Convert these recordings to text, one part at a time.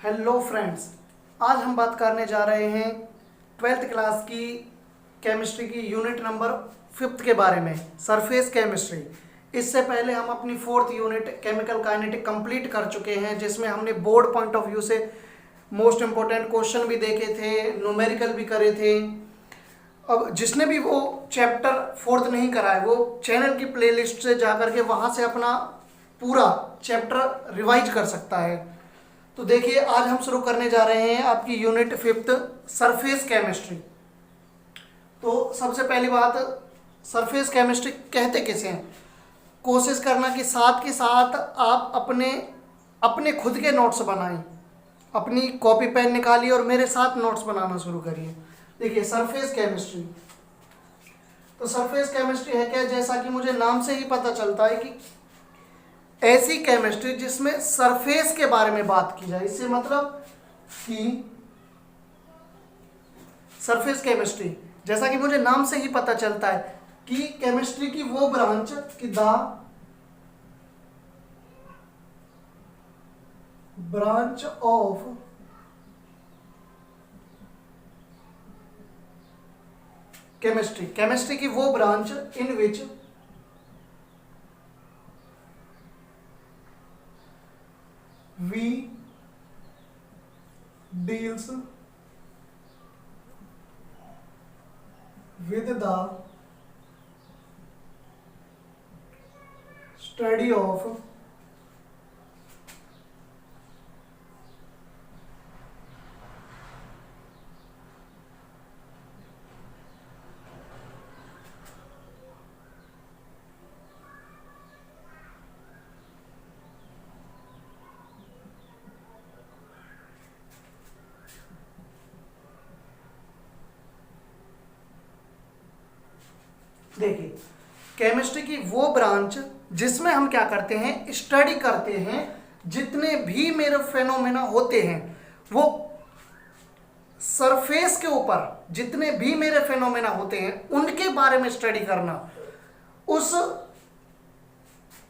Hello friends, आज हम बात करने जा रहे हैं 12th क्लास की केमिस्ट्री की यूनिट नंबर 5th के बारे में, सरफेस केमिस्ट्री। इससे पहले हम अपनी 4th unit chemical kinetic complete कर चुके हैं, जिसमें हमने बोर्ड पॉइंट ऑफ व्यू से मोस्ट इम्पोर्टेंट क्वेश्चन भी देखे थे, न्यूमेरिकल भी करे थे। अब जिसने भी वो चैप्टर 4th नहीं करा है, वो चैनल की प्लेलिस्ट से जाकर के वहाँ से अपना पूरा चैप्टर रिवाइज कर सकता है। तो देखिए, आज हम शुरू करने जा रहे हैं आपकी यूनिट 5th सरफेस केमिस्ट्री। तो सबसे पहली बात, सरफेस केमिस्ट्री कहते किसे हैं। कोशिश करना कि साथ के साथ आप अपने खुद के नोट्स बनाएं, अपनी कॉपी पेन निकालिए और मेरे साथ नोट्स बनाना शुरू करिए। देखिए, सरफेस केमिस्ट्री, तो सरफेस केमिस्ट्री है क्या, जैसा कि मुझे नाम से ही पता चलता है कि ऐसी केमिस्ट्री जिसमें सरफेस के बारे में बात की जाए। इससे मतलब कि सरफेस केमिस्ट्री, जैसा कि मुझे नाम से ही पता चलता है कि केमिस्ट्री की वो ब्रांच कि the branch of chemistry, chemistry की वो branch in which we deals with the study of देखिए, केमिस्ट्री की वो ब्रांच जिसमें हम क्या करते हैं, स्टडी करते हैं जितने भी मेरे फेनोमेना होते हैं, वो सरफेस के ऊपर जितने भी मेरे फेनोमेना होते हैं उनके बारे में स्टडी करना, उस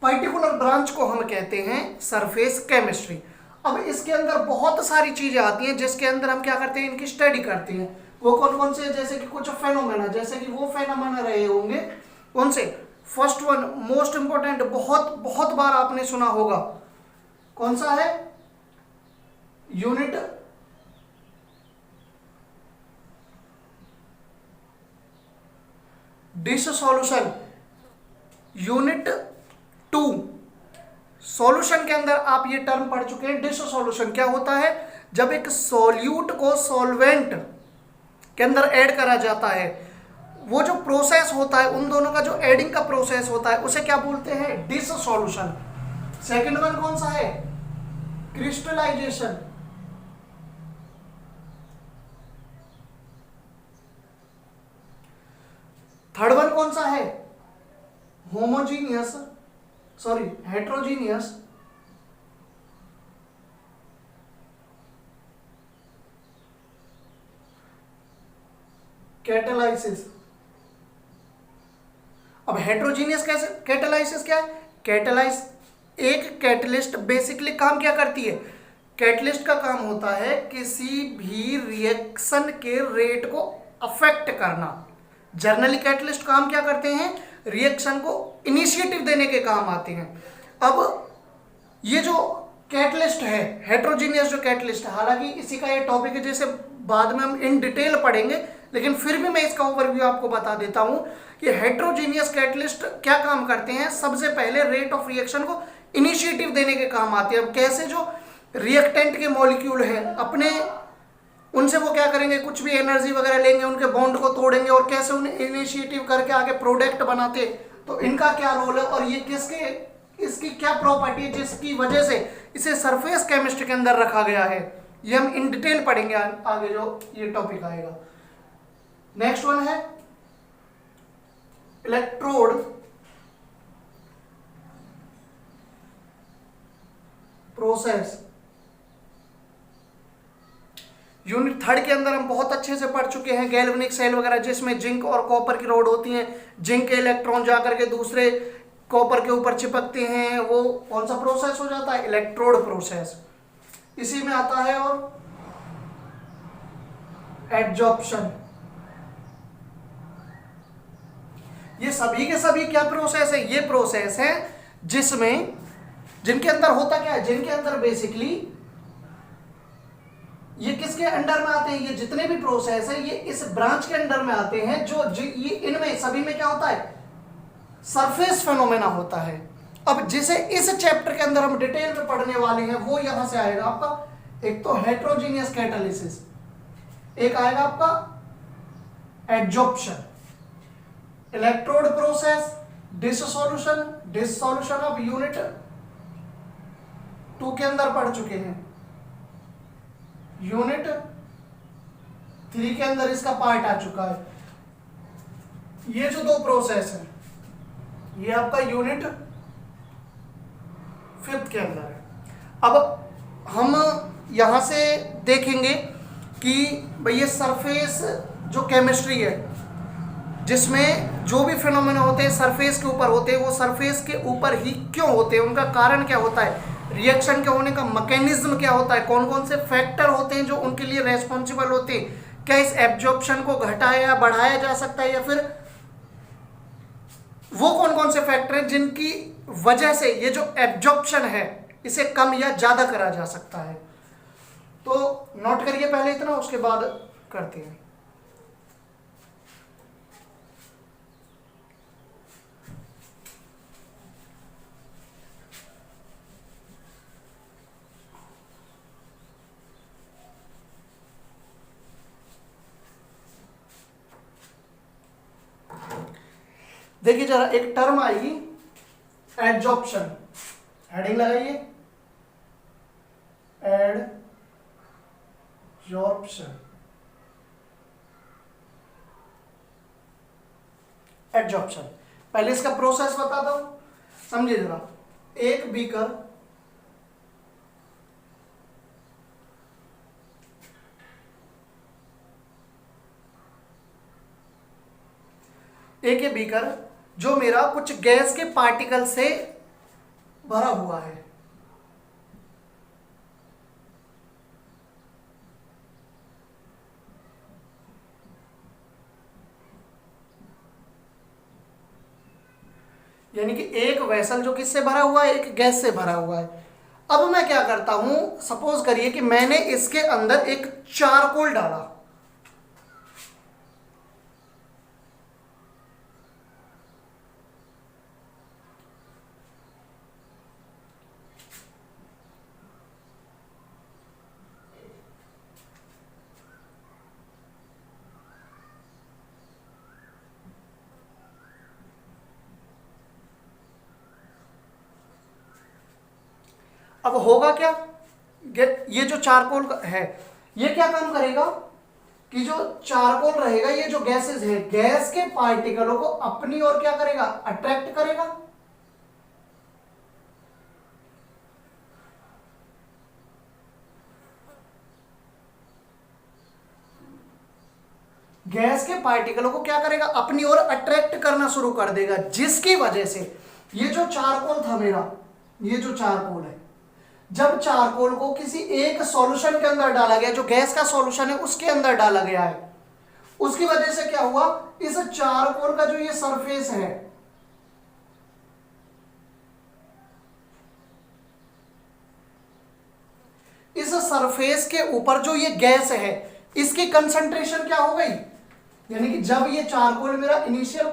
पर्टिकुलर ब्रांच को हम कहते हैं सरफेस केमिस्ट्री। अब इसके अंदर बहुत सारी चीजें आती हैं जिसके अंदर हम क्या करते हैं, इनकी स्टडी करते हैं। वो कौन कौन से, जैसे कि कुछ फेनोमेना, जैसे कि वो फेनोमेना रहे होंगे उनसे फर्स्ट वन मोस्ट इंपोर्टेंट, बहुत बहुत बार आपने सुना होगा, कौन सा है, unit dish solution, unit 2 solution के अंदर आप ये टर्म पढ़ चुके हैं। डिश सॉल्यूशन क्या होता है, जब एक सॉल्यूट को सॉल्वेंट के अंदर ऐड करा जाता है, वो जो प्रोसेस होता है, उन दोनों का जो एडिंग का प्रोसेस होता है, उसे क्या बोलते हैं, डिश सॉल्यूशन। सेकंड वन कौन सा है, क्रिस्टलाइजेशन। थर्ड वन कौन सा है, होमोजीनियस, सॉरी हेट्रोजीनियस। कैटालाइसिस। अब हेट्रोजीनियस कैसे, कैटालाइसिस क्या है, कैटालाइस एक कैटलिस्ट बेसिकली काम क्या करती है, कैटलिस्ट का काम होता है किसी भी रिएक्शन के रेट को अफेक्ट करना। जर्नली कैटलिस्ट काम क्या करते हैं, रिएक्शन को इनिशिएटिव देने के काम आते हैं। अब ये जो कैटलिस्ट है, हेट्रोजीनियस जो कैटलिस्ट है, हालांकि इसी का ये टॉपिक है जिसे बाद में हम इन डिटेल पढ़ेंगे, लेकिन फिर भी मैं इसका ओवरव्यू आपको बता देता हूं कि हेट्रोजीनियस कैटलिस्ट क्या काम करते हैं। सबसे पहले रेट ऑफ रिएक्शन को इनिशिएटिव देने के काम आते हैं। अब कैसे, जो रिएक्टेंट के मॉलिक्यूल हैं अपने, उनसे वो क्या करेंगे, कुछ भी एनर्जी वगैरह लेंगे, उनके बॉन्ड को तोड़ेंगे और कैसे उन्हें इनिशिएटिव करके आगे प्रोडक्ट बनाते, तो इनका क्या रोल है और ये किसके, इसकी क्या प्रॉपर्टी है जिसकी वजह से इसे सरफेस केमिस्ट्री के अंदर रखा गया है, ये हम इन डिटेल पढ़ेंगे आगे जो ये टॉपिक आएगा। नेक्स्ट वन है इलेक्ट्रोड प्रोसेस। यूनिट 3 के अंदर हम बहुत अच्छे से पढ़ चुके हैं गैल्वेनिक सेल वगैरह, जिसमें जिंक और कॉपर की रॉड होती हैं। जिंक के इलेक्ट्रॉन जाकर के दूसरे कॉपर के ऊपर चिपकते हैं, वो कौन सा प्रोसेस हो जाता है, इलेक्ट्रोड प्रोसेस। इसी में आता है और एडजॉर्प्शन। ये सभी के सभी क्या प्रोसेस है, ये प्रोसेस है जिनके अंदर होता क्या है, जिनके अंदर बेसिकली ये किसके अंडर में आते हैं, ये जितने भी प्रोसेस है ये इस ब्रांच के अंडर में आते हैं, ये इनमें सभी में क्या होता है, सरफेस फेनोमेना होता है। अब जिसे इस चैप्टर के अंदर हम डिटेल में पढ़ने वाले हैं वो यहां से आएगा आपका, एक तो हेट्रोजीनियस कैटालिसिस, एक आएगा आपका adsorption, electrode process, dissolution of unit 2 के अंदर पढ़ चुके हैं, यूनिट 3 के अंदर इसका पार्ट आ चुका है। ये जो 2 प्रोसेस है ये आपका यूनिट 5 के अंदर है। अब हम यहां से देखेंगे कि भाई ये सरफेस जो केमिस्ट्री है जिसमें जो भी फिनोमेना होते हैं सरफेस के ऊपर होते हैं, वो सरफेस के ऊपर ही क्यों होते हैं, उनका कारण क्या होता है, रिएक्शन के होने का मैकेनिज्म क्या होता है, कौन कौन से फैक्टर होते हैं जो उनके लिए रेस्पॉन्सिबल होते हैं, क्या इस एब्जॉर्प्शन को घटाया या बढ़ाया जा सकता है, या फिर वो कौन कौन से फैक्टर हैं जिनकी वजह से ये जो एब्जॉर्प्शन है इसे कम या ज्यादा करा जा सकता है। तो नोट करिए पहले इतना, उसके बाद करते हैं। देखिए जरा, एक टर्म आएगी एडजॉर्प्शन, हेडिंग लगाइए एडजॉर्प्शन। एडजॉर्प्शन पहले इसका प्रोसेस बताता हूं, समझिए जरा। एक बीकर ये बीकर जो मेरा कुछ गैस के पार्टिकल से भरा हुआ है, यानी कि एक वेसल जो किससे भरा हुआ है, एक गैस से भरा हुआ है। अब मैं क्या करता हूं, सपोज करिए कि मैंने इसके अंदर एक चारकोल डाला, अब होगा क्या, ये जो चारकोल है ये क्या काम करेगा कि जो चारकोल रहेगा, ये जो गैसेस है, गैस के पार्टिकलों को अपनी ओर क्या करेगा, अट्रैक्ट करेगा। गैस के पार्टिकलों को क्या करेगा, अपनी ओर अट्रैक्ट करना शुरू कर देगा, जिसकी वजह से ये जो चारकोल था मेरा, ये जो चारकोल है, जब चारकोल को किसी एक सॉल्यूशन के अंदर डाला गया, जो गैस का सॉल्यूशन है उसके अंदर डाला गया है, उसकी वजह से क्या हुआ, इस चारकोल का जो ये सरफेस है, इस सरफेस के ऊपर जो ये गैस है इसकी कंसंट्रेशन क्या हो गई, यानी कि जब ये चारकोल मेरा इनिशियल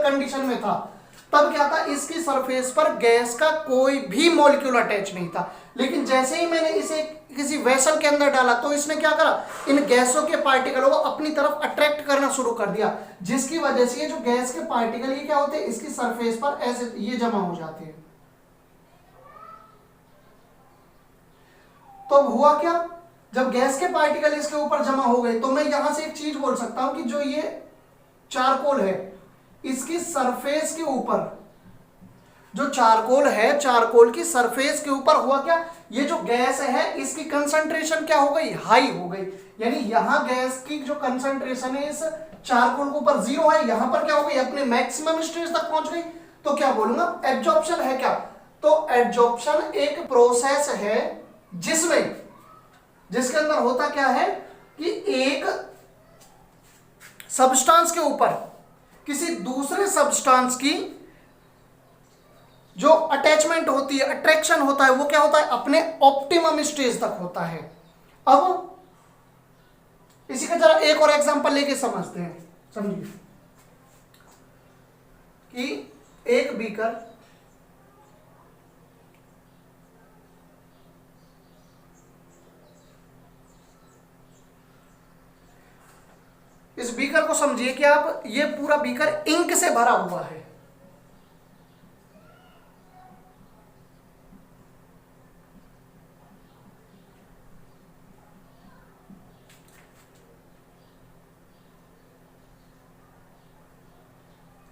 कंडीशन में था तब क्या था, इसकी सरफेस पर गैस का कोई भी मॉलिक्यूल अटैच नहीं था। लेकिन जैसे ही मैंने इसे किसी वेसल के अंदर डाला तो इसने क्या करा, इन गैसों के पार्टिकलों को अपनी तरफ अट्रैक्ट करना शुरू कर दिया, जिसकी वजह से ये जो गैस के पार्टिकल ये क्या होते हैं, इसकी सरफेस पर ऐसे ये जमा हो जाते हैं। तो अब हुआ क्या, जब गैस के पार्टिकल इसके ऊपर जमा हो गए तो मैं यहां से एक चीज बोल सकता हूं कि जो ये चारकोल है इसकी सरफेस के ऊपर, जो चारकोल है, चारकोल की सरफेस के ऊपर हुआ क्या, ये जो गैस है इसकी कंसंट्रेशन क्या हो गई, हाई हो गई। यानी यहां गैस की जो कंसंट्रेशन है इस चारकोल के ऊपर 0 है, यहां पर क्या हो गई, अपने मैक्सिमम स्टेज तक पहुंच गई। तो क्या बोलूंगा, एब्जॉर्प्शन है क्या, तो एब्जॉर्प्शन एक प्रोसेस है जिसके अंदर होता क्या है कि एक सब्सटेंस के ऊपर किसी दूसरे सब्सटेंस की जो अटैचमेंट होती है, अट्रैक्शन होता है, वो क्या होता है, अपने ऑप्टिमम स्टेज तक होता है। अब इसी का जरा एक और एग्जांपल लेके समझते हैं। समझिए कि एक बीकर इस बीकर को समझिए कि आप, ये पूरा बीकर इंक से भरा हुआ है।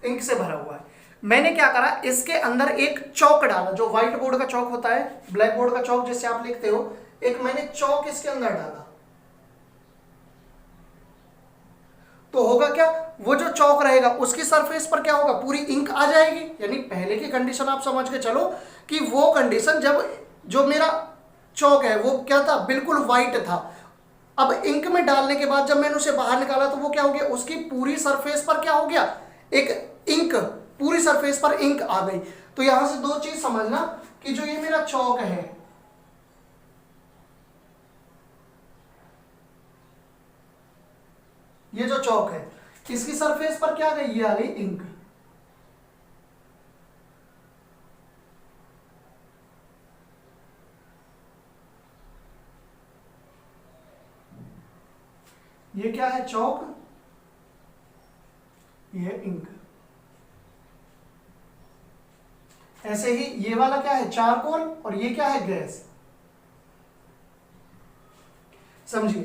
इंक से भरा हुआ है। मैंने क्या करा, इसके अंदर एक चौक डाला, जो व्हाइट बोर्ड का चौक होता है, ब्लैक बोर्ड का चौक जिससे आप लिखते हो, एक मैंने चौक इसके अंदर डाला। तो होगा क्या, वो जो चौक रहेगा उसकी सरफेस पर क्या होगा, पूरी इंक आ जाएगी। यानी पहले की कंडीशन आप समझ के चलो कि वो कंडीशन जब जो मेरा चौक है वो क्या था, बिल्कुल व्हाइट था। अब इंक में डालने के बाद जब मैंने उसे बाहर निकाला तो वो क्या हो गया, उसकी पूरी सरफेस पर क्या हो गया, एक इंक, पूरी सरफेस पर इंक आ गई। तो यहां से दो चीज समझना कि जो ये मेरा चौक है, ये जो चौक है, इसकी सरफेस पर क्या गई, ये आ गई इंक। ये क्या है, चौक, ये इंक। ऐसे ही ये वाला क्या है, चारकोल, और ये क्या है, गैस। समझिए।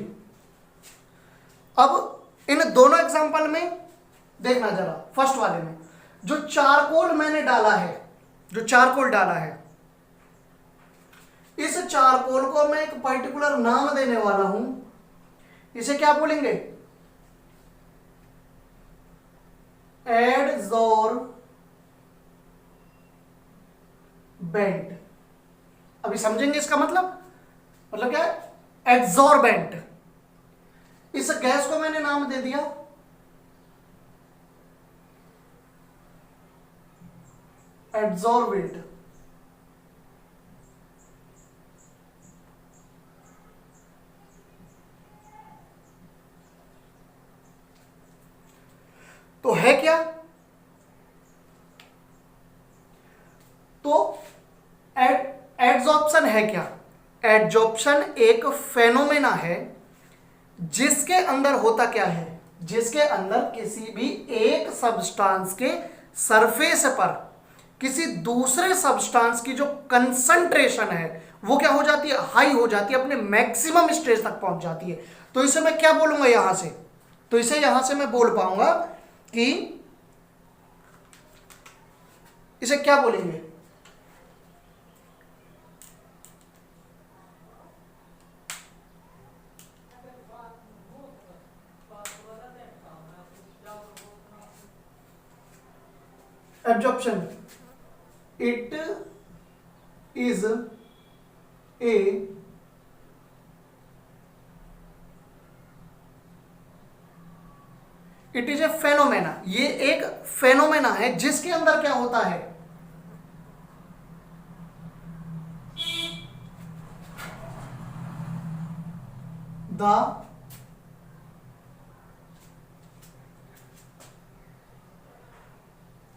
अब इन दोनों एग्जांपल में देखना जरा, फर्स्ट वाले में जो चारकोल मैंने डाला है, जो चारकोल डाला है, इस चारकोल को मैं एक पर्टिकुलर नाम देने वाला हूं। इसे क्या बोलेंगे, एडजॉर्बेंट। अभी समझेंगे इसका मतलब क्या है, एडजॉर्बेंट। इस गैस को मैंने नाम दे दिया एडजॉर्बेंट। तो है क्या, तो एडजॉर्प्शन है क्या, एडजॉर्प्शन एक फेनोमेना है जिसके अंदर होता क्या है, जिसके अंदर किसी भी एक सब्सटेंस के सरफेस पर किसी दूसरे सब्सटेंस की जो कंसंट्रेशन है वो क्या हो जाती है, हाई हो जाती है, अपने मैक्सिमम स्टेज तक पहुंच जाती है। तो इसे मैं क्या बोलूंगा यहां से, तो इसे यहां से मैं बोल पाऊंगा कि इसे क्या बोलेंगे, absorption. It is a phenomena, ये एक फेनोमेना है जिसके अंदर क्या होता है,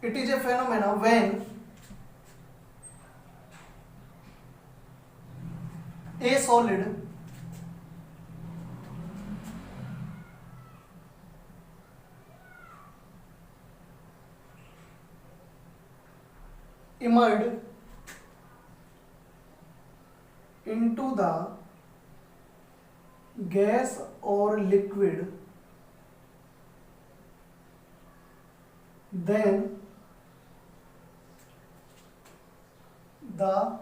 it is a phenomena when a solid emerged into the gas or liquid, then the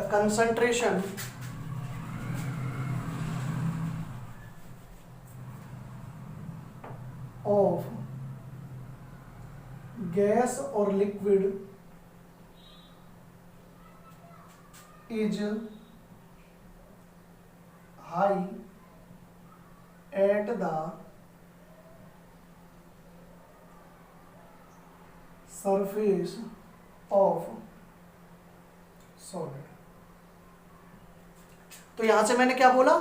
concentration gas और liquid is high at the surface of solid. तो यहां से मैंने क्या बोला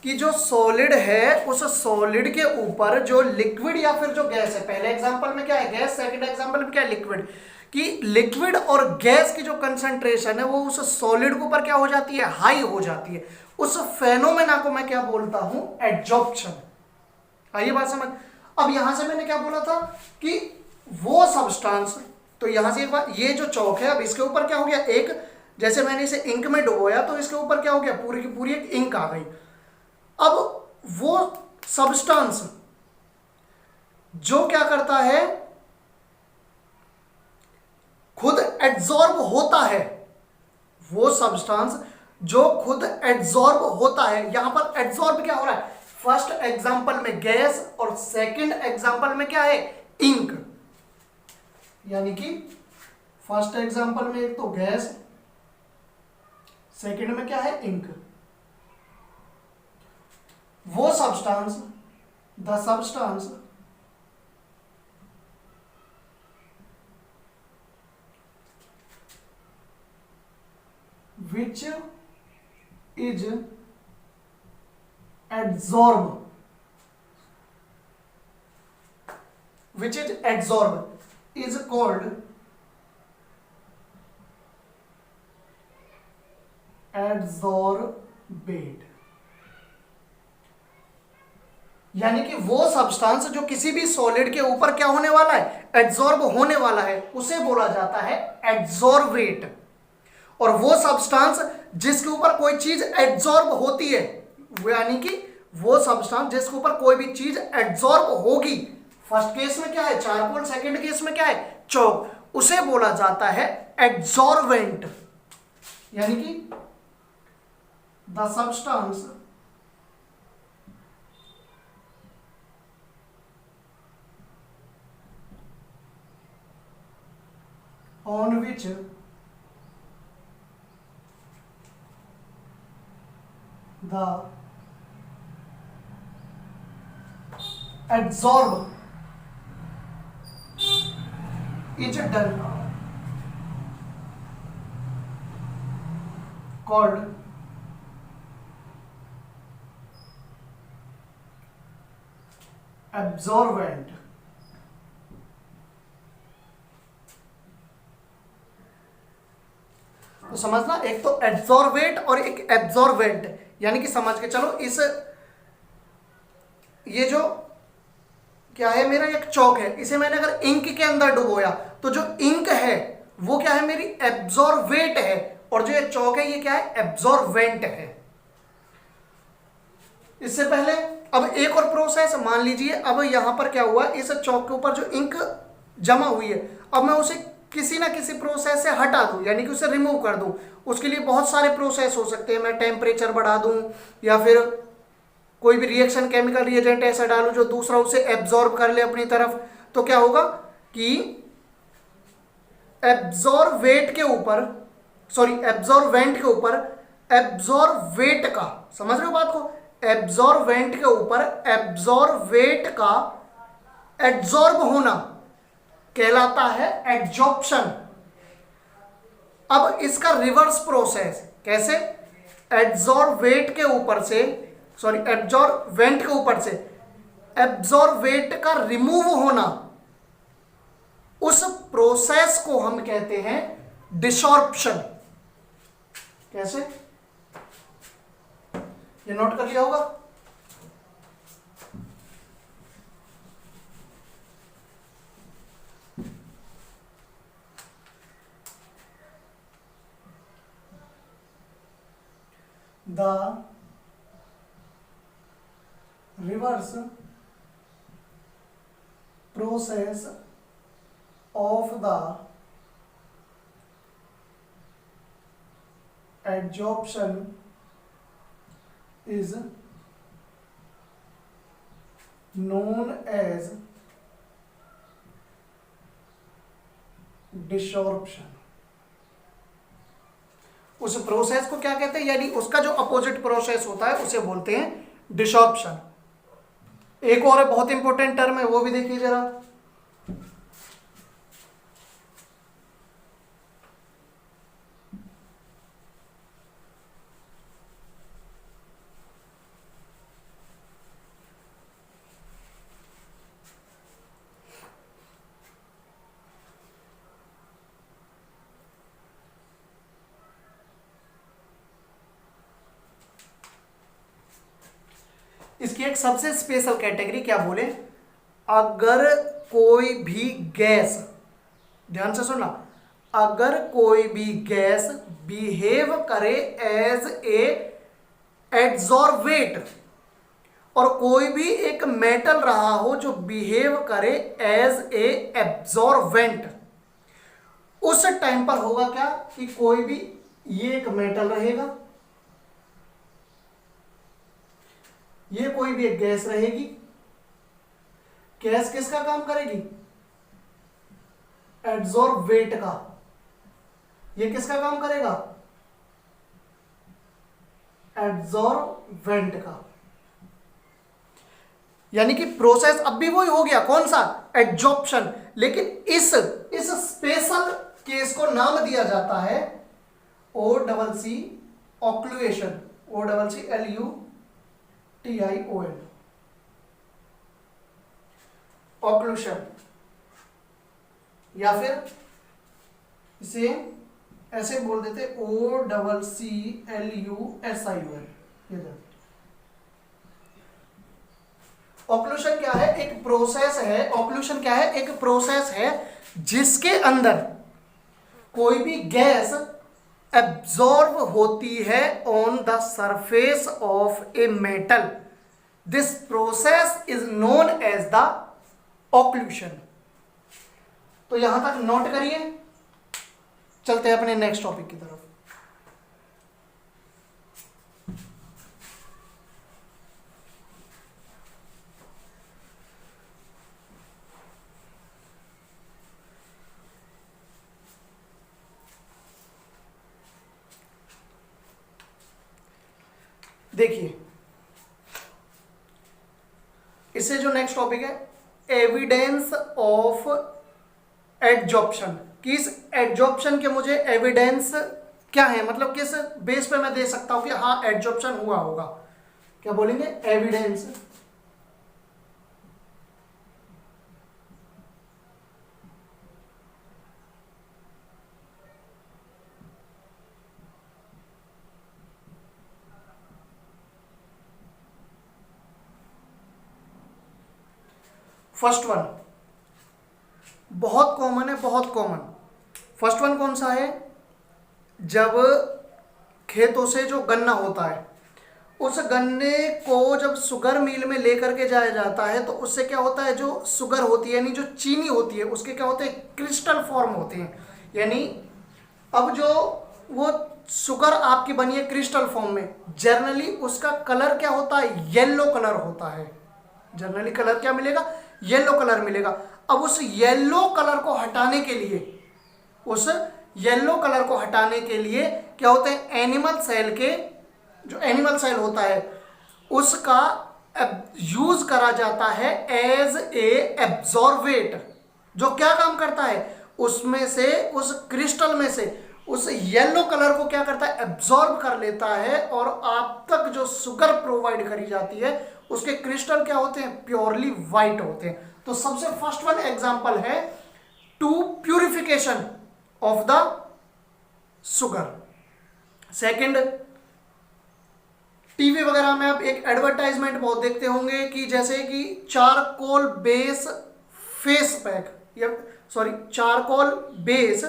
कि जो सॉलिड है उस सॉलिड के ऊपर जो लिक्विड या फिर जो गैस है, पहले एग्जांपल में क्या है गैस, सेकंड एग्जांपल में क्या है लिक्विड, कि लिक्विड और गैस की जो कंसंट्रेशन है वो उस सॉलिड के ऊपर क्या हो जाती है, हाई हो जाती है। उस फेनोमेना को मैं क्या बोलता हूं, एडजॉर्प्शन। आइए बात समझ। अब यहां से मैंने क्या बोला था कि वो सब्सटेंस, तो यहां से एक बात, ये जो चौक है अब इसके ऊपर क्या हो गया, एक जैसे मैंने इसे इंक में डुबोया तो इसके ऊपर क्या हो गया, पूरी की पूरी एक इंक आ गई। अब वो सब्सटेंस जो क्या करता है, खुद एड्सॉर्ब होता है, वो सब्सटेंस जो खुद एड्सॉर्ब होता है, यहां पर एड्सॉर्ब क्या हो रहा है, फर्स्ट एग्जांपल में गैस और सेकंड एग्जांपल में क्या है, इंक। यानी कि फर्स्ट एग्जांपल में एक तो गैस, सेकंड में क्या है, इंक। वो substance, the substance which is adsorbed, which is adsorbed is called adsorbate। यानी कि वो सब्सटेंस जो किसी भी सॉलिड के ऊपर क्या होने वाला है, एड्सॉर्ब होने वाला है, उसे बोला जाता है एड्सॉर्बेट। और वो सब्सटेंस जिसके ऊपर कोई चीज एड्सॉर्ब होती है, यानी कि वो सब्सटेंस जिसके ऊपर कोई भी चीज एड्सॉर्ब होगी, फर्स्ट केस में क्या है चारकोल, सेकंड केस में क्या है चौक, उसे बोला जाता है एड्सॉर्बेंट। यानी कि the substance on which the adsorb is done called absorbent। तो समझना, एक तो एड्सॉर्बेट और एक एब्सॉर्बेंट, यानी कि समझ के चलो, इस ये जो क्या है मेरा एक चौक है, इसे मैंने अगर इंक के अंदर डुबोया तो जो इंक है वो क्या है मेरी एब्सॉर्बेट है, और जो ये चौक है ये क्या है एब्सॉर्बेंट है। इससे पहले अब एक और प्रोसेस मान लीजिए, अब यहां पर क्या हुआ, इस चौक के ऊपर जो इंक जमा हुई है, अब मैं उसे किसी ना किसी प्रोसेस से हटा दूं, यानी कि उसे रिमूव कर दूं। उसके लिए बहुत सारे प्रोसेस हो सकते हैं, मैं टेम्परेचर बढ़ा दूं या फिर कोई भी रिएक्शन केमिकल रिएजेंट ऐसा डालूं जो दूसरा उसे एब्जॉर्ब कर ले अपनी तरफ। तो क्या होगा कि एब्जॉर्वेट के ऊपर, सॉरी एब्जॉर्वेंट के ऊपर एब्जॉर्वेट का, समझ रहे हो बात को, एब्जॉर्वेंट के ऊपर एब्जॉर्वेट का एड्सॉर्ब होना कहलाता है एड्जॉर्प्शन। अब इसका रिवर्स प्रोसेस कैसे, एड्सॉर्वेट के ऊपर से, सॉरी एब्जॉर्वेंट के ऊपर से एब्जॉर्वेट का रिमूव होना, उस प्रोसेस को हम कहते हैं डिसॉर्प्शन। कैसे, ये नोट कर लिया होगा। The reverse process of the adsorption is known as desorption. उस प्रोसेस को क्या कहते हैं, यानी उसका जो अपोजिट प्रोसेस होता है उसे बोलते हैं डिसॉर्प्शन। एक और बहुत इंपॉर्टेंट टर्म है, वो भी देखिए जरा। इसकी एक सबसे स्पेशल कैटेगरी क्या बोले, अगर कोई भी गैस, ध्यान से सुनना, अगर कोई भी गैस बिहेव करे एज ए एड्सॉर्बेट, और कोई भी एक मेटल रहा हो जो बिहेव करे एज ए एब्जॉर्बेंट, उस टाइम पर होगा क्या कि कोई भी, ये एक मेटल रहेगा, ये कोई भी एक गैस रहेगी। गैस किसका काम करेगी, एड्सॉर्बेट का। ये किसका काम करेगा, एड्सॉर्बेंट का। यानी कि प्रोसेस अब भी वही हो गया, कौन सा, एड्जॉर्प्शन, लेकिन इस स्पेशल केस को नाम दिया जाता है OCC ऑक्लूएशन, OCCLUTION, ऑक्लूशन, या फिर इसे ऐसे बोल देते OCCLUSION। ऑक्लूशन क्या है, एक प्रोसेस है, ऑक्लूशन क्या है, एक प्रोसेस है जिसके अंदर कोई भी गैस एब्जॉर्ब होती है on the surface of a metal. This process is known as the occlusion. तो यहां तक नोट करिए, चलते हैं अपने नेक्स्ट टॉपिक की तरफ। देखिए, इससे जो नेक्स्ट टॉपिक है, एविडेंस ऑफ एडजॉर्प्शन, कि इस एडजॉर्प्शन के मुझे एविडेंस क्या है, मतलब किस बेस पे मैं दे सकता हूं कि हाँ एडजॉर्प्शन हुआ होगा। क्या बोलेंगे, एविडेंस फर्स्ट वन बहुत कॉमन है, बहुत कॉमन। फर्स्ट वन कौन सा है, जब खेतों से जो गन्ना होता है, उस गन्ने को जब शुगर मिल में लेकर के जाया जाता है तो उससे क्या होता है, जो शुगर होती है यानी जो चीनी होती है उसके क्या होते हैं, क्रिस्टल फॉर्म होते हैं। यानी अब जो वो शुगर आपकी बनी है क्रिस्टल फॉर्म में, जनरली उसका कलर क्या होता है, येलो कलर होता है। जनरली कलर क्या मिलेगा, येलो कलर मिलेगा। अब उस येलो कलर को हटाने के लिए, उस येलो कलर को हटाने के लिए क्या होते हैं, एनिमल सेल के, जो एनिमल सेल होता है उसका यूज करा जाता है एज ए एब्जॉर्बेट, जो क्या काम करता है, उसमें से, उस क्रिस्टल में से उस येलो कलर को क्या करता है, एब्जॉर्ब कर लेता है, और आप तक जो शुगर प्रोवाइड करी जाती है उसके क्रिस्टल क्या होते हैं, प्योरली वाइट होते हैं। तो सबसे फर्स्ट वन एग्जांपल है to purification of the sugar. Second, TV वगैरह में आप एक एडवर्टाइजमेंट बहुत देखते होंगे कि जैसे कि चारकोल बेस फेस पैक, या sorry charcoal base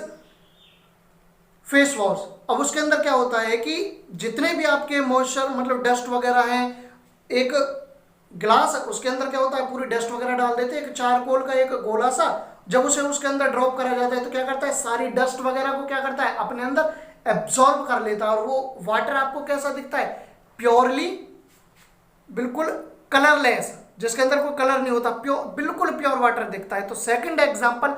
face wash. अब उसके अंदर क्या होता है कि जितने भी आपके मॉइस्चर मतलब डस्ट वगैरह हैं, एक ग्लास उसके अंदर क्या होता है, पूरी डस्ट वगैरह डाल देते हैं, एक चारकोल का एक गोला सा, जब उसे उसके अंदर ड्रॉप करा जाता है तो क्या करता है, सारी डस्ट वगैरह को क्या करता है, अपने अंदर एब्जॉर्ब कर लेता है, और वो वाटर आपको कैसा दिखता है, प्योरली बिल्कुल कलरलेस, जिसके अंदर कोई कलर नहीं होता, प्योर, बिल्कुल प्योर वाटर दिखता है। तो सेकंड एग्जांपल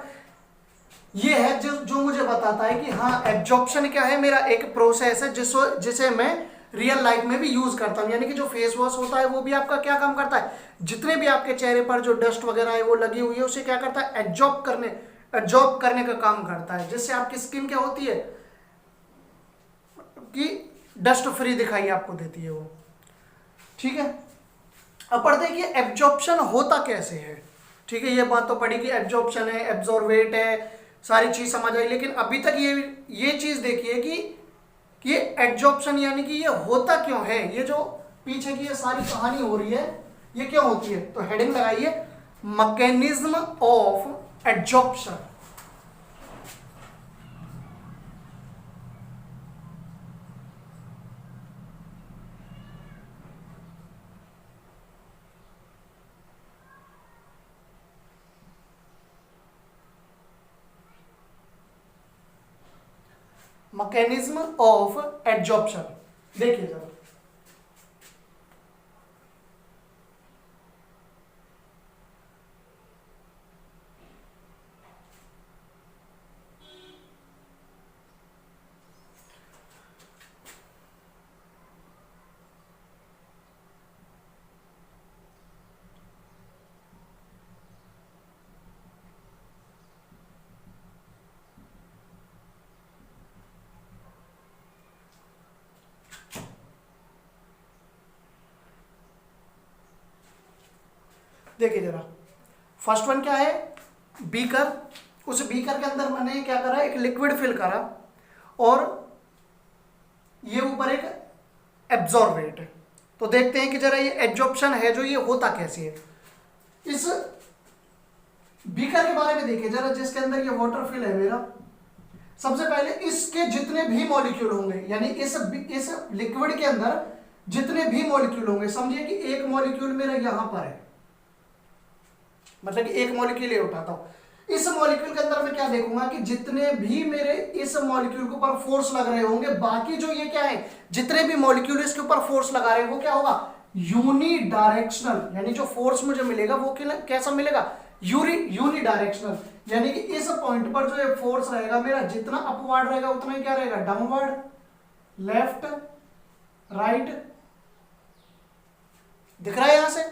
ये है जो जो मुझे बताता है कि हाँ एब्जॉर्प्शन क्या है, मेरा एक प्रोसेस है जिसे मैं रियल लाइफ में भी यूज करता हूँ। यानी कि जो फेस वॉश होता है वो भी आपका क्या काम करता है, जितने भी आपके चेहरे पर जो डस्ट वगैरह है वो लगी हुई है उसे क्या करता है, एब्जॉर्ब करने का काम करता है, जिससे आपकी स्किन क्या होती है कि डस्ट फ्री दिखाई आपको देती है वो। ठीक है, अब पढ़ते हैं कि एब्जॉर्प्शन होता कैसे है। ठीक है, ये बात तो पढ़ी कि एब्जॉर्प्शन है, एब्जॉर्बेट है, सारी चीज समझ आई, लेकिन अभी तक ये चीज देखिए कि ये एब्जॉर्प्शन यानी कि ये होता क्यों है, ये जो पीछे की ये सारी कहानी हो रही है ये क्यों होती है। तो हेडिंग लगाइए mechanism of absorption. Mechanism of absorption देखिए जरा, देखिए जरा, फर्स्ट वन क्या है, बीकर। उस बीकर के अंदर मैंने क्या करा, एक लिक्विड फिल करा और ये ऊपर एक एब्जॉर्बेट। तो देखते हैं कि जरा ये एब्जॉर्प्शन है जो ये होता कैसे है। इस बीकर के बारे में देखिए जरा, जिसके अंदर ये वाटर फिल है मेरा, सबसे पहले इसके जितने भी मॉलिक्यूल होंगे, यानी इस लिक्विड के अंदर जितने भी मॉलिक्यूल होंगे, समझिए कि एक मॉलिक्यूल मेरा यहां पर है, मतलब कि एक मॉलिक्यूल ये उठाता हूं, इस मॉलिक्यूल के अंदर मैं क्या देखूंगा कि जितने भी मेरे इस मॉलिक्यूल के ऊपर फोर्स लग रहे होंगे, बाकी जो ये क्या है, जितने भी मॉलिक्यूल इसके ऊपर फोर्स लगा रहे हैं वो क्या होगा, यूनी डायरेक्शनल। यानी जो फोर्स मुझे मिलेगा वो कैसा मिलेगा, यूनी डायरेक्शनल। यानी कि इस पॉइंट पर जो ये फोर्स रहेगा मेरा, जितना अपवर्ड रहेगा उतना ही क्या रहेगा, डाउनवर्ड, लेफ्ट, राइट। दिख रहा है यहां से।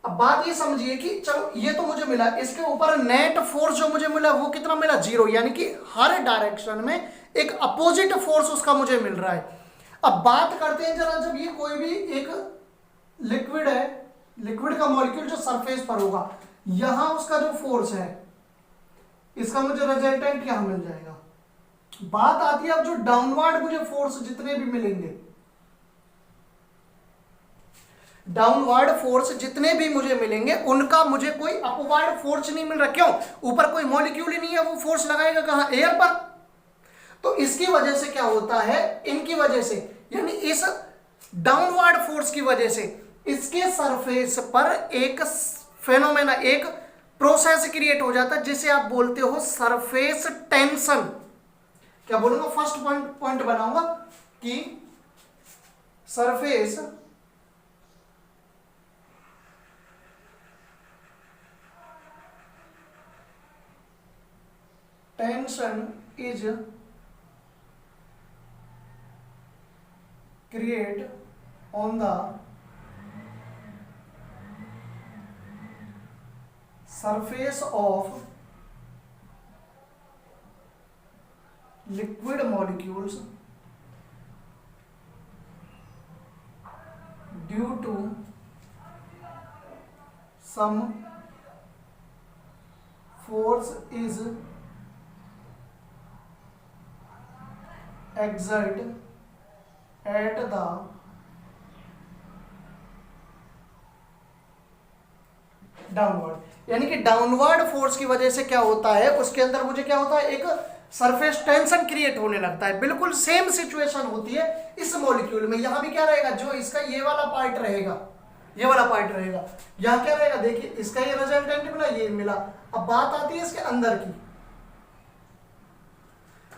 अब बात ये समझिए कि चलो ये तो मुझे मिला, इसके ऊपर नेट फोर्स जो मुझे मिला वो कितना मिला, 0। यानी कि हर डायरेक्शन में एक अपोजिट फोर्स उसका मुझे मिल रहा है। अब बात करते हैं जरा, जब ये कोई भी एक लिक्विड है, लिक्विड का मॉलिक्यूल जो सरफेस पर होगा, यहां उसका जो फोर्स है इसका मुझे रिजल्टेंट क्या मिल जाएगा। बात आती है अब जो डाउनवर्ड मुझे फोर्स जितने भी मिलेंगे, डाउनवर्ड फोर्स जितने भी मुझे मिलेंगे उनका मुझे कोई अपवर्ड फोर्स नहीं मिल रहा। क्यों, ऊपर कोई मॉलिक्यूल ही नहीं है, वो फोर्स लगाएगा कहां, एयर पर। तो इसकी वजह से क्या होता है, इनकी वजह से, यानी इस डाउनवर्ड फोर्स की वजह से इसके सरफेस पर एक फेनोमेना, एक प्रोसेस क्रिएट हो जाता है जिसे आप बोलते हो सरफेस टेंशन। क्या बोलूंगा, फर्स्ट पॉइंट बनाऊंगा कि surface tension is create on the surface of liquid molecules due to some force is exerted at the downward. यानी कि डाउनवर्ड फोर्स की वजह से क्या होता है, उसके अंदर मुझे क्या होता है, एक सरफेस टेंशन क्रिएट होने लगता है। बिल्कुल सेम सिचुएशन होती है इस मॉलिक्यूल में। यहां भी क्या रहेगा, जो इसका ये वाला पार्ट रहेगा, ये वाला पार्ट रहेगा, यहां क्या रहेगा, देखिए इसका ये रिजल्टेंट मिला, ये मिला। अब बात आती है इसके अंदर की,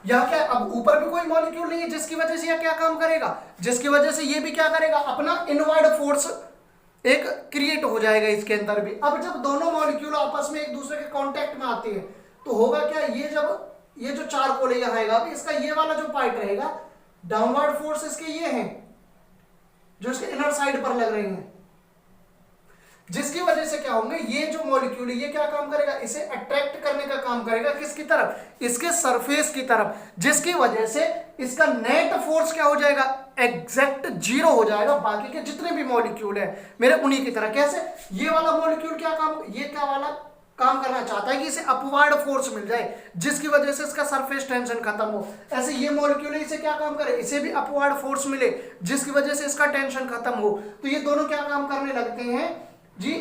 यहां क्या, अब ऊपर भी कोई मॉलिक्यूल नहीं है जिसकी वजह से यह क्या काम करेगा, जिसकी वजह से ये भी क्या करेगा, अपना इनवर्ड फोर्स एक क्रिएट हो जाएगा इसके अंदर भी। अब जब दोनों मॉलिक्यूल आपस में एक दूसरे के कांटेक्ट में आते हैं तो होगा क्या, ये जब ये जो चारकोल यहाँ आएगा, अब इसका ये वाला जो पार्ट रहेगा, डाउनवर्ड फोर्स इसके ये हैं जो इसके इनर साइड पर लग रही हैं, जिसकी वजह से क्या होंगे, ये जो मॉलिक्यूल है ये क्या काम करेगा, इसे अट्रैक्ट करने का काम करेगा, किसकी तरफ, इसके सरफेस की तरफ, जिसकी वजह से इसका नेट फोर्स क्या हो जाएगा, एग्जैक्ट जीरो हो जाएगा बाकी के जितने भी मॉलिक्यूल है मेरे उन्हीं की तरह। कैसे, ये वाला मॉलिक्यूल क्या काम, ये क्या वाला काम करना चाहता है कि इसे अपवर्ड फोर्स मिल जाए जिसकी वजह से इसका सरफेस टेंशन खत्म हो, ऐसे ये मॉलिक्यूल है इसे क्या काम करे, इसे भी अपवर्ड फोर्स मिले जिसकी वजह से इसका टेंशन खत्म हो। तो ये दोनों क्या काम करने लगते हैं जी,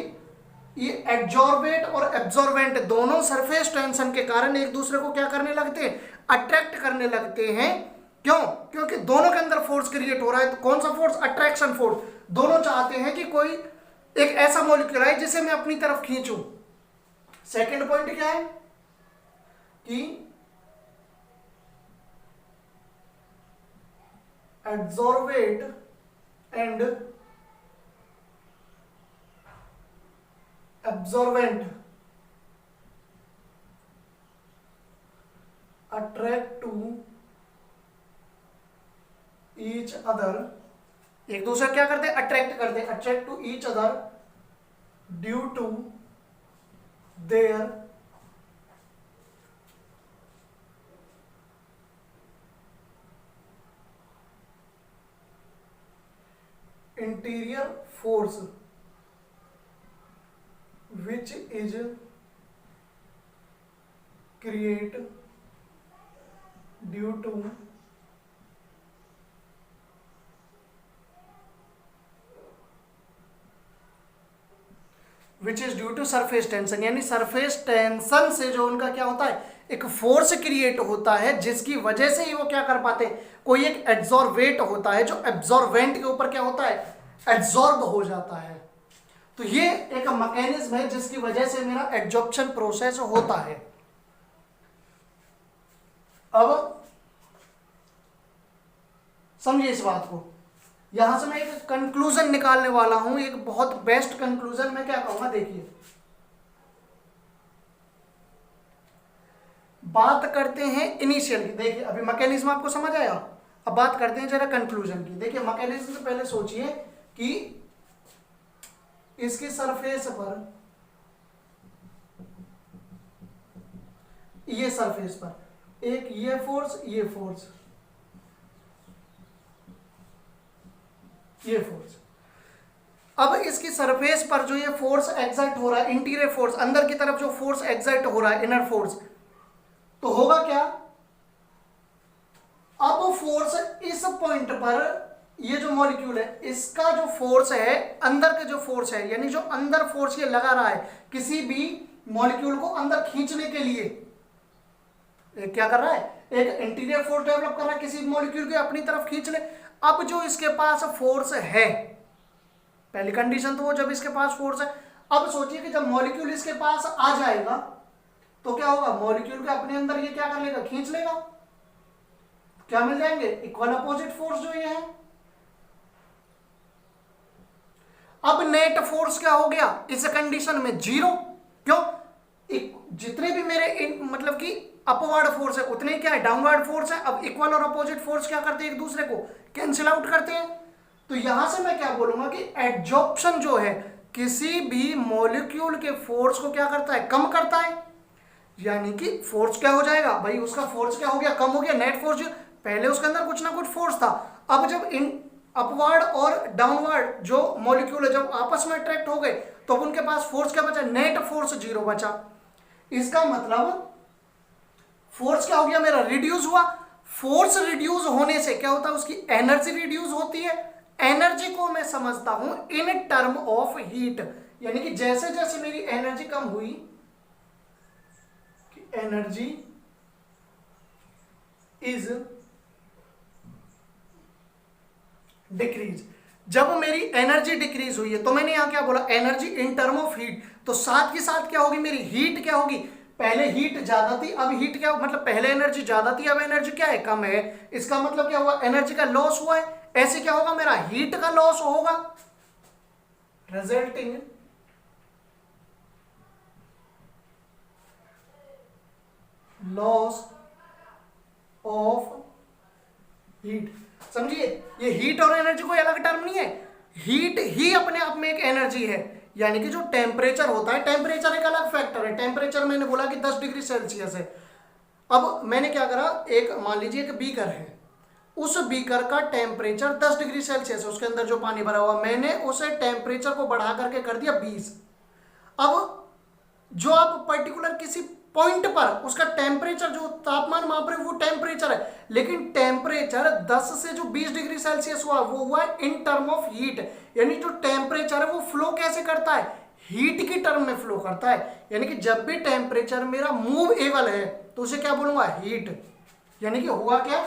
ये एड्जॉर्बेट और एब्जॉर्बेंट दोनों सरफेस टेंशन के कारण एक दूसरे को क्या करने लगते हैं, अट्रैक्ट करने लगते हैं। क्यों, क्योंकि दोनों के अंदर फोर्स क्रिएट हो रहा है। तो कौन सा फोर्स, अट्रैक्शन फोर्स। दोनों चाहते हैं कि कोई एक ऐसा मॉलिक्यूल आए जिसे मैं अपनी तरफ खींचूं। सेकंड पॉइंट क्या है कि adsorbate and absorbent attract to each other, एक दूसरे क्या करते हैं, अट्रैक्ट करते हैं, attract to each other due to their interior force which is create due to which is due to surface tension, यानी सरफेस टेंशन से जो उनका क्या होता है, एक फोर्स क्रिएट होता है जिसकी वजह से ही वो क्या कर पाते हैं, कोई एक एब्जॉर्बेट होता है जो एब्जॉर्बेंट के ऊपर क्या होता है, एब्जॉर्ब हो जाता है। तो ये एक मैकेनिज्म है जिसकी वजह से मेरा एड्जॉर्प्शन प्रोसेस होता है। अब समझिए इस बात को, यहां से मैं एक कंक्लूजन निकालने वाला हूं, एक बहुत बेस्ट कंक्लूजन मैं क्या कहूंगा, देखिए बात करते हैं इनिशियल की। देखिए अभी मैकेनिज्म आपको समझ आया, अब बात करते हैं जरा कंक्लूजन की। देखिए मैकेनिज्म से पहले सोचिए कि इसकी सरफेस पर, ये सरफेस पर एक ये फोर्स, ये फोर्स, ये फोर्स, अब इसकी सरफेस पर जो ये फोर्स एक्सर्ट हो रहा है, इंटीरियर फोर्स, अंदर की तरफ जो फोर्स एक्सर्ट हो रहा है, इनर फोर्स, तो होगा क्या, अब फोर्स इस पॉइंट पर ये जो मॉलिक्यूल है इसका जो फोर्स है, अंदर का जो फोर्स है, यानी जो अंदर फोर्स ये लगा रहा है किसी भी मॉलिक्यूल को अंदर खींचने के लिए, क्या कर रहा है, एक इंटीरियर फोर्स डेवलप कर रहा है किसी मॉलिक्यूल को अपनी तरफ खींच ले। अब जो इसके पास फोर्स है, पहली कंडीशन तो वो जब इसके पास फोर्स है, अब सोचिए कि जब मॉलिक्यूल इसके पास आ जाएगा तो क्या होगा, मॉलिक्यूल के अपने अंदर ये क्या कर लेगा, खींच लेगा, क्या मिल जाएंगे, इक्वल अपोजिट फोर्स जो ये है। अब नेट फोर्स क्या हो गया इस कंडीशन में, जीरो। क्यों, जितने भी मेरे मतलब कि अपवर्ड फोर्स है उतने क्या है, डाउनवर्ड फोर्स है। अब इक्वल और अपोजिट फोर्स क्या करते हैं, एक दूसरे को कैंसिल आउट करते हैं। तो यहां से मैं क्या बोलूंगा कि एड्जॉर्प्शन जो है किसी भी मॉलिक्यूल के फोर्स को क्या करता है, कम करता है। यानी कि फोर्स क्या हो जाएगा भाई, उसका फोर्स क्या हो गया, कम हो गया। नेट फोर्स, जो पहले उसके अंदर कुछ ना कुछ फोर्स था, अब जब इन अपवर्ड और डाउनवर्ड जो मॉलिक्यूल है जब आपस में अट्रैक्ट हो गए तो उनके पास फोर्स क्या बचा, नेट फोर्स जीरो बचा। इसका मतलब फोर्स क्या हो गया मेरा, रिड्यूस हुआ। फोर्स रिड्यूस होने से क्या होता है, उसकी एनर्जी रिड्यूस होती है। एनर्जी को मैं समझता हूं इन टर्म ऑफ हीट, यानी कि जैसे जैसे मेरी एनर्जी कम हुई, एनर्जी इज डिक्रीज। जब मेरी एनर्जी डिक्रीज हुई है तो मैंने यहां क्या बोला, energy in term of heat. तो साथ के साथ क्या होगी, मेरी हीट क्या होगी, पहले हीट ज्यादा थी अब हीट क्या, मतलब पहले एनर्जी ज्यादा थी अब एनर्जी क्या है, कम है। इसका मतलब क्या हुआ, एनर्जी का लॉस हुआ है। ऐसे क्या होगा, मेरा हीट का लॉस होगा, रिजल्टिंग लॉस ऑफ हीट। समझिए, ये हीट और एनर्जी कोई अलग टर्म नहीं है, हीट ही अपने आप में एक एनर्जी है। यानी कि जो टेम्परेचर होता है, टेम्परेचर एक अलग फैक्टर है। टेम्परेचर मैंने बोला कि 10 डिग्री सेल्सियस है। अब मैंने क्या करा, एक मान लीजिए एक बीकर है, उस बीकर का टेम्परेचर 10 डिग्री सेल्सियस है, उसके अंदर जो पानी भरा हुआ, मैंने उसे टेम्परेचर को बढ़ा करके कर दिया 20। अब जो आप पर्टिकुलर किसी पॉइंट पर उसका टेम्परेचर, जो तापमान माप रहे वो टेम्परेचर है, लेकिन टेम्परेचर 10 से जो 20 डिग्री सेल्सियस हुआ वो हुआ इन टर्म ऑफ हीट। यानी जो टेम्परेचर है वो फ्लो कैसे करता है, हीट की टर्म में फ्लो करता है। यानी कि जब भी टेम्परेचर मेरा मूवेबल है तो उसे क्या बोलूंगा, हीट। यानी कि हुआ क्या,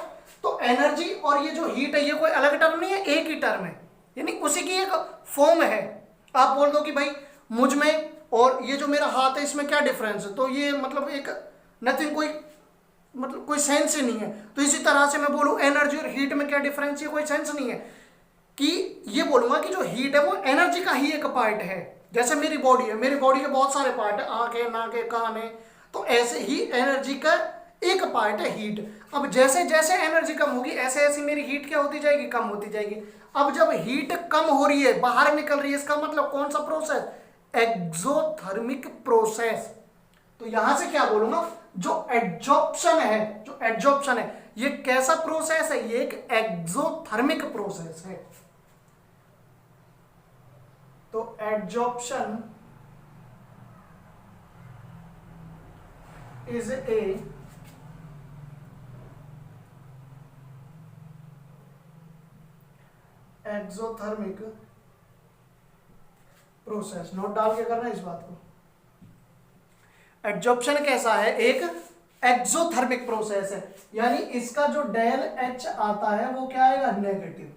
तो एनर्जी और ये जो हीट है ये कोई अलग टर्म नहीं है, एक ही टर्म है, यानी उसी की एक फॉर्म है। आप बोल दो कि भाई मुझ में और ये जो मेरा हाथ है इसमें क्या डिफरेंस है, तो ये मतलब एक नथिंग, कोई मतलब कोई सेंस ही नहीं है। तो इसी तरह से मैं बोलूँ एनर्जी और हीट में क्या डिफरेंस, ये कोई सेंस नहीं है। कि ये बोलूंगा कि जो हीट है वो एनर्जी का ही एक पार्ट है। जैसे मेरी बॉडी है, मेरी बॉडी के बहुत सारे पार्ट है, आंख है, नाक है, कान है, तो ऐसे ही एनर्जी का एक पार्ट है हीट। अब जैसे जैसे एनर्जी कम होगी ऐसे ऐसे मेरी हीट क्या होती जाएगी, कम होती जाएगी। अब जब हीट कम हो रही है, बाहर निकल रही है, इसका मतलब कौन सा प्रोसेस, एक्सोथर्मिक प्रोसेस। तो यहां से क्या बोलूंगा, जो एड्जॉर्प्शन है, जो एड्जॉर्प्शन है ये कैसा प्रोसेस है, ये एक एक्सोथर्मिक प्रोसेस है। तो adsorption is a exothermic process. Note डाल के करना इस बात को। एड्जॉर्प्शन कैसा है, एक एक्सोथर्मिक प्रोसेस है, यानी इसका जो डेल एच आता है वो क्या आएगा, नेगेटिव।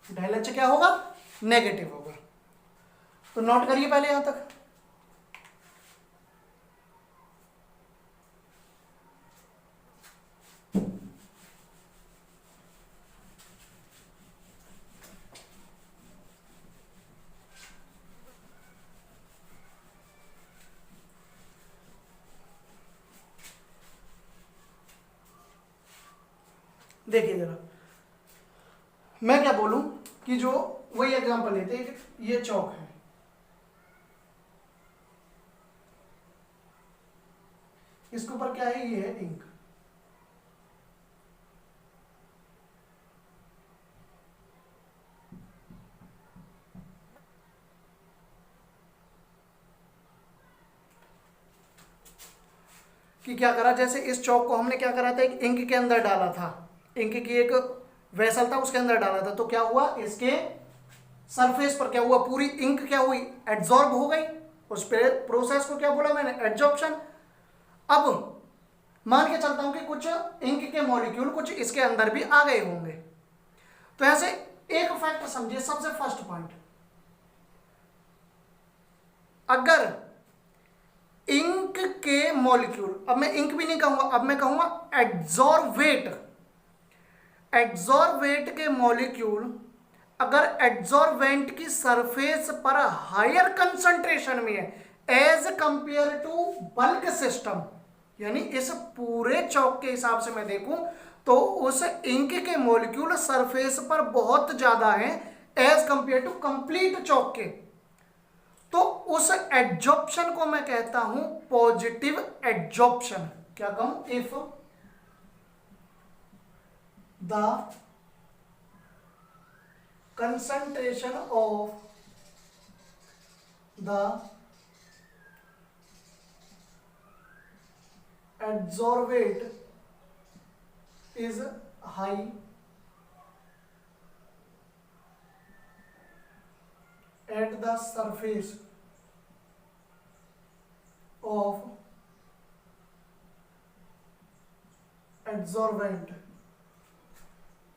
डेल एच क्या होगा, नेगेटिव होगा। तो नोट करिए पहले यहां तक। देखिए जरा, मैं क्या बोलूं कि जो वही एग्जांपल लेते हैं, ये चौक है, इसके ऊपर क्या है, ये है इंक। कि क्या करा, जैसे इस चौक को हमने क्या करा था, एक इंक के अंदर डाला था, इंक की एक वेसल था उसके अंदर डाला था, तो क्या हुआ, इसके सरफेस पर क्या हुआ, पूरी इंक क्या हुई, एड्जॉर्ब हो गई। उस प्रोसेस को क्या बोला मैंने, एड्जॉर्प्शन। अब मान के चलता हूं कि कुछ इंक के मॉलिक्यूल कुछ इसके अंदर भी आ गए होंगे। तो ऐसे एक फैक्ट समझिए, सबसे फर्स्ट पॉइंट, अगर इंक के मॉलिक्यूल, अब मैं इंक भी नहीं कहूंगा, अब मैं कहूंगा एड्जॉर्वेट, एड्जॉर्वेट के मॉलिक्यूल अगर एड्जॉर्वेंट की सरफेस पर हायर कंसंट्रेशन में है as compare to bulk system, यानी इस पूरे चौक के हिसाब से मैं देखूं तो उस इंक के मॉलिक्यूल सरफेस पर बहुत ज्यादा है एज कंपेयर टू कंप्लीट चौक के, तो उस एड्जॉर्प्शन को मैं कहता हूं पॉजिटिव एड्जॉर्प्शन। क्या कहूं, if the concentration of the adsorbate is high at the surface of adsorbent,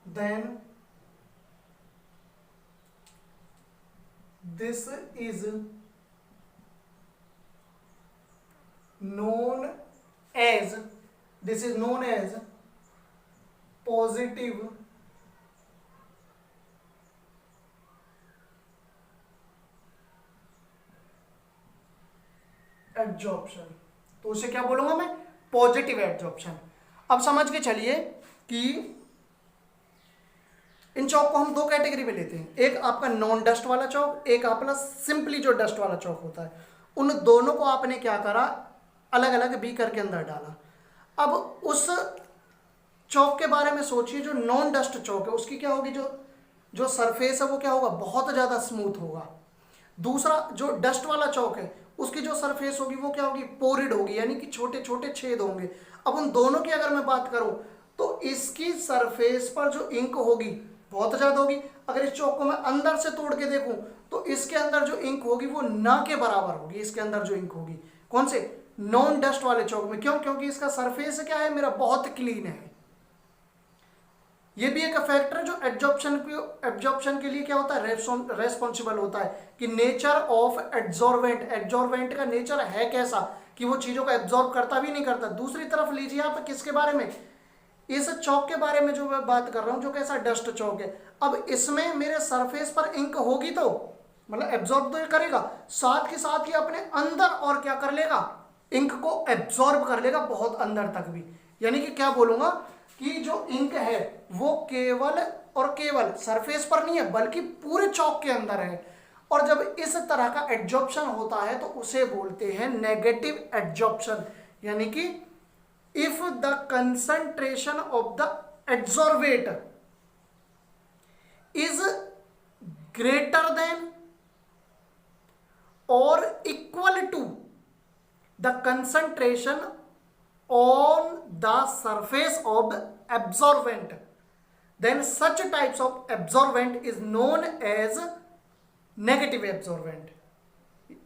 then this is known as positive adsorption। तो उसे क्या बोलूंगा मैं, पॉजिटिव एड्जॉर्प्शन। अब समझ के चलिए कि इन चौक को हम दो कैटेगरी में लेते हैं, एक आपका नॉन डस्ट वाला चौक, एक अपना सिंपली जो डस्ट वाला चौक होता है। उन दोनों को आपने क्या करा, अलग अलग बीकर के अंदर डाला। अब उस चौक के बारे में सोचिए जो नॉन डस्ट चौक है, उसकी क्या होगी, जो सरफेस है वो क्या होगा, बहुत ज़्यादा स्मूथ होगा। दूसरा जो डस्ट वाला चौक है, उसकी जो सरफेस होगी वो क्या होगी, पोरिड होगी, यानी कि छोटे छोटे छेद होंगे। अब उन दोनों की अगर मैं बात करूं तो इसकी सरफेस पर जो इंक होगी बहुत ज़्यादा होगी। अगर इस चौक को मैं अंदर से तोड़ के देखूं तो इसके अंदर जो इंक होगी वो ना के बराबर होगी। इसके अंदर जो इंक होगी कौन से, नॉन डस्ट वाले चौक में। क्यों, क्योंकि इसका सरफेस क्या है मेरा, बहुत क्लीन है। ये भी एक फैक्टर है जो एब्जॉर्प्शन के लिए क्या होता है, रेस्पॉन्सिबल होता है कि नेचर ऑफ एड्जॉर्वेंट का नेचर है कैसा कि वो चीजों को एब्जॉर्ब करता भी नहीं करता। दूसरी तरफ लीजिए आप किसके बारे में, इस चौक के बारे में जो मैं बात कर रहा हूं, जो कैसा डस्ट चौक है। अब इसमें मेरे सरफेस पर इंक होगी तो मतलब एब्जॉर्ब तो करेगा, साथ के साथ ही अपने अंदर और क्या कर लेगा, इंक को एब्जॉर्ब कर लेगा बहुत अंदर तक भी। यानी कि क्या बोलूंगा कि जो इंक है वो केवल और केवल सरफेस पर नहीं है बल्कि पूरे चौक के अंदर है। और जब इस तरह का एड्जॉर्प्शन होता है तो उसे बोलते हैं नेगेटिव एड्जॉर्प्शन। यानी कि if the concentration of the adsorbate is greater than or equal to the concentration on the surface of the absorbent, then such types of absorbent is known as negative absorbent,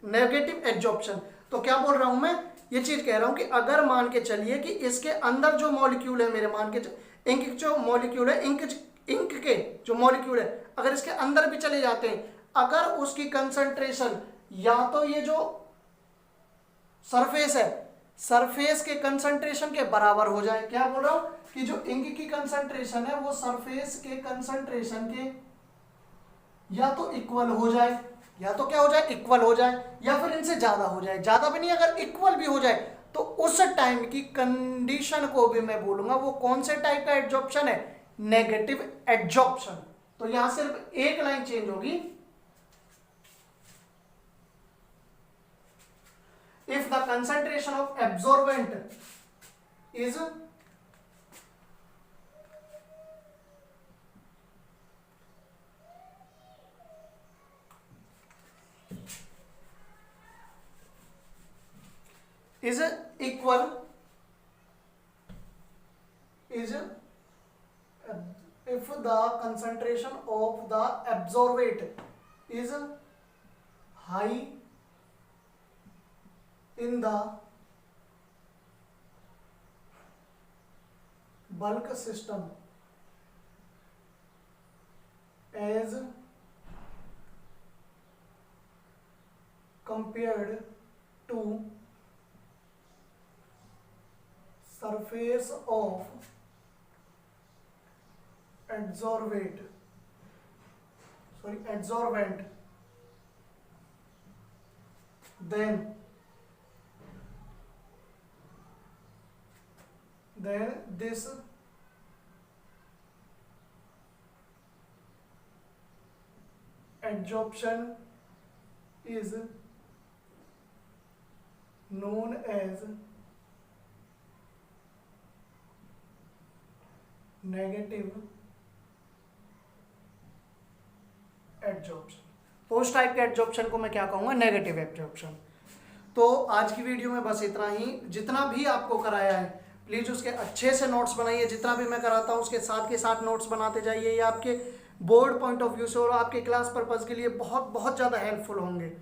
negative absorption. तो क्या बोल रहा हूं मैं, ये चीज कह रहा हूं कि अगर मान के चलिए कि इसके अंदर जो मॉलिक्यूल है मेरे, मान के इंक जो मॉलिक्यूल है, इंक के जो मॉलिक्यूल है अगर इसके अंदर भी चले जाते हैं, अगर उसकी कंसंट्रेशन या तो ये जो सरफेस है, सरफेस के कंसंट्रेशन के बराबर हो जाए, क्या बोल रहा हूं कि जो इंक की कंसंट्रेशन है वो सरफेस के कंसंट्रेशन के या तो इक्वल हो जाए, या तो क्या हो जाए, इक्वल हो जाए, या फिर इनसे ज्यादा हो जाए। ज्यादा भी नहीं, अगर इक्वल भी हो जाए तो उस टाइम की कंडीशन को भी मैं बोलूंगा वो कौन से टाइप का एड्जॉर्प्शन है, नेगेटिव एड्जॉर्प्शन। तो यहां सिर्फ एक लाइन चेंज होगी, if the concentration of absorbent is equal is if the concentration of the absorbate is high in the bulk system as compared to surface of adsorbate, adsorbent, then this adsorption is known as negative adsorption. तो उस type के adsorption को मैं क्या कहूँगा, negative adsorption. तो आज की वीडियो में बस इतना ही। जितना भी आपको कराया है प्लीज़ उसके अच्छे से नोट्स बनाइए, जितना भी मैं कराता हूँ उसके साथ के साथ नोट्स बनाते जाइए। ये आपके बोर्ड पॉइंट ऑफ व्यू से और आपके क्लास पर्पज़ के लिए बहुत बहुत ज़्यादा हेल्पफुल होंगे।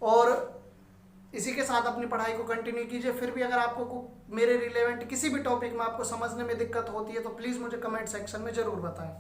और इसी के साथ अपनी पढ़ाई को कंटिन्यू कीजिए। फिर भी अगर आपको मेरे रिलेवेंट किसी भी टॉपिक में आपको समझने में दिक्कत होती है तो प्लीज़ मुझे कमेंट सेक्शन में ज़रूर बताएं।